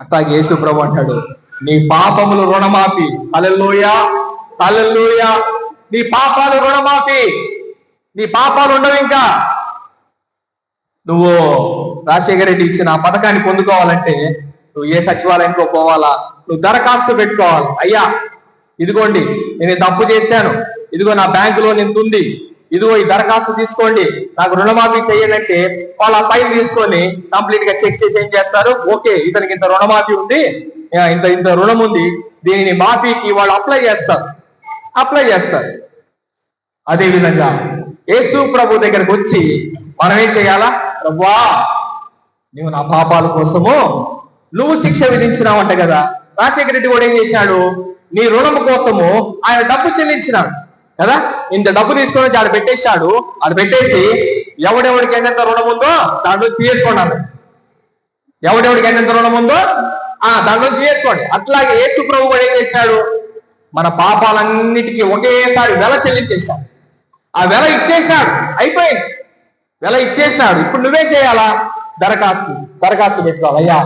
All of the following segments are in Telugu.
అట్లాగే యేసు ప్రభు అంటాడు, నీ పాపములు రుణమాఫీ. హల్లెలూయా, హల్లెలూయా. నీ పాపాలు రుణమాఫీ. నీ పాపాలు ఉండవు. ఇంకా నువ్వు రాజశేఖర రెడ్డి ఇచ్చిన ఆ పథకాన్ని పొందుకోవాలంటే నువ్వు ఏ సచివాలయంకో పోవాలా, నువ్వు దరఖాస్తు పెట్టుకోవాలి. అయ్యా ఇదిగోండి నేను తప్పు చేశాను, ఇదిగో నా బ్యాంకులో ఇంత ఉంది, ఇదిగో ఈ దరఖాస్తు తీసుకోండి, నాకు రుణమాఫీ చేయాలంటే వాళ్ళు ఆ ఫైల్ తీసుకొని కంప్లీట్ గా చెక్ చేసి ఏం చేస్తారు, ఓకే ఇతనికి ఇంత రుణమాఫీ ఉంది, ఇంత రుణం ఉంది, దీనిని మాఫీకి వాళ్ళు అప్లై చేస్తారు. అదే విధంగా యేసు ప్రభు దగ్గరకు వచ్చి మనం ఏం చేయాలా, ప్రభువా నువ్వు నా పాపాల కోసము నువ్వు శిక్ష విధించినావంట కదా. రాజశేఖర రెడ్డి కూడా ఏం చేశాడు, నీ రుణము కోసము ఆయన డబ్బు చెల్లించినాడు కదా. ఇంత డబ్బు తీసుకొని వచ్చి ఆడ పెట్టేశాడు. అది పెట్టేసి ఎవడెవడికి ఎంత రుణం ఉందో దాంట్లో తీసుకోండి, ఎవడెవడికి ఎంత రుణం ఉందో దాంట్లో తీసుకోండి. అట్లాగే యేసు ప్రభు కూడా ఏం చేశాడు, మన పాపాలన్నిటికీ ఒకేసారి వెల చెల్లించేశాడు. ఆ వెల ఇచ్చేశాడు, అయిపోయింది, వెల ఇచ్చేశాడు. ఇప్పుడు నువ్వేం చేయాలా, దరఖాస్తు పెట్టుకోవాలి. అయ్యా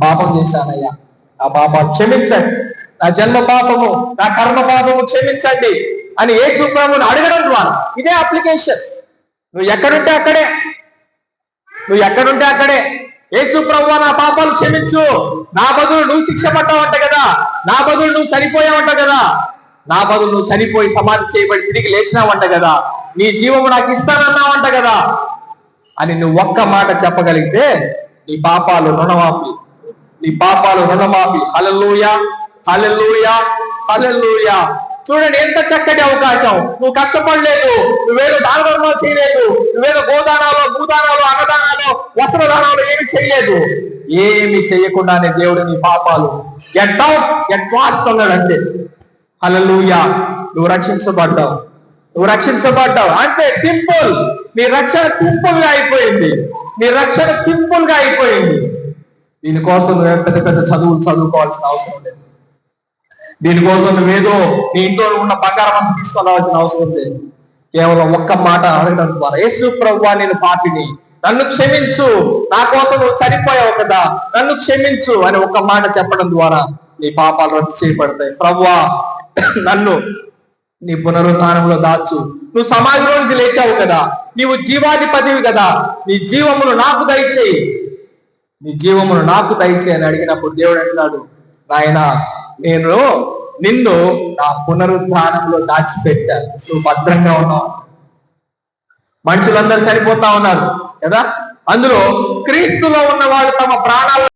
పాపం చేశానయ్యా, నా పాపాలు క్షమించండి, నా జన్మ పాపము నా కర్మ పాపము క్షమించండి అని యేసు ప్రభువుని అడగడం ద్వారా ఇదే అప్లికేషన్. నువ్వు ఎక్కడుంటే అక్కడే యేసు ప్రభువా నా పాపాలు క్షమించు, నా బదులు నువ్వు శిక్ష పడ్డావంట కదా, నా బదులు నువ్వు చనిపోయావంట కదా, నా బదులు నువ్వు చనిపోయి సమాధి చేయబడి తిరిగి లేచినావంట కదా, నీ జీవము నాకు ఇస్తానన్నావంట కదా అని నువ్వు ఒక్క మాట చెప్పగలిగితే నీ పాపాలు రుణమాఫీ. హల్లెలూయా, హల్లెలూయా, హల్లెలూయా. చూడండి ఎంత చక్కటి అవకాశం. నువ్వు కష్టపడలేదు, నువ్వేదో దాన ధర్మాలు చేయలేదు, నువ్వేదో గోదానాలు భూదానాలు అన్నదానాలు వస్త్రదానాలు ఏమి చేయలేదు. ఏమి చేయకుండానే దేవుడు నీ పాపాలు గెట్ వాస్తున్నాడు అంతే. హల్లెలూయా. నువ్వు రక్షించబడ్డావు అంతే, సింపుల్. నీ రక్షణ సింపుల్ గా అయిపోయింది. దీనికోసం నువ్వు పెద్ద పెద్ద చదువులు చదువుకోవాల్సిన అవసరం లేదు. దీనికోసం నువ్వేదో నీ ఇంట్లో ఉన్న బంగారం అంతా తీసుకురావాల్సిన అవసరం లేదు. కేవలం ఒక్క మాట అడగడం ద్వారా, యేసు ప్రభువా నేను పాపిని, నన్ను క్షమించు, నా కోసం నువ్వు చనిపోయావు కదా, నన్ను క్షమించు అని ఒక్క మాట చెప్పడం ద్వారా నీ పాపాలు రద్దు చేయబడతాయి. ప్రభువా నన్ను నీ పునరుద్ధానంలో దాచు, నువ్వు సమాధిలో నుంచి లేచావు కదా, నీవు జీవాధిపతివి కదా, నీ జీవమును నాకు దయచేయి అని అడిగినప్పుడు దేవుడు అంటున్నాడు, నాయన నేను నిన్ను నా పునరుద్ధానంలో దాచిపెట్టాను, నువ్వు భద్రంగా ఉన్నావు. మనుషులందరూ చనిపోతా ఉన్నారు కదా, అందులో క్రీస్తులో ఉన్న వాళ్ళు తమ ప్రాణాలు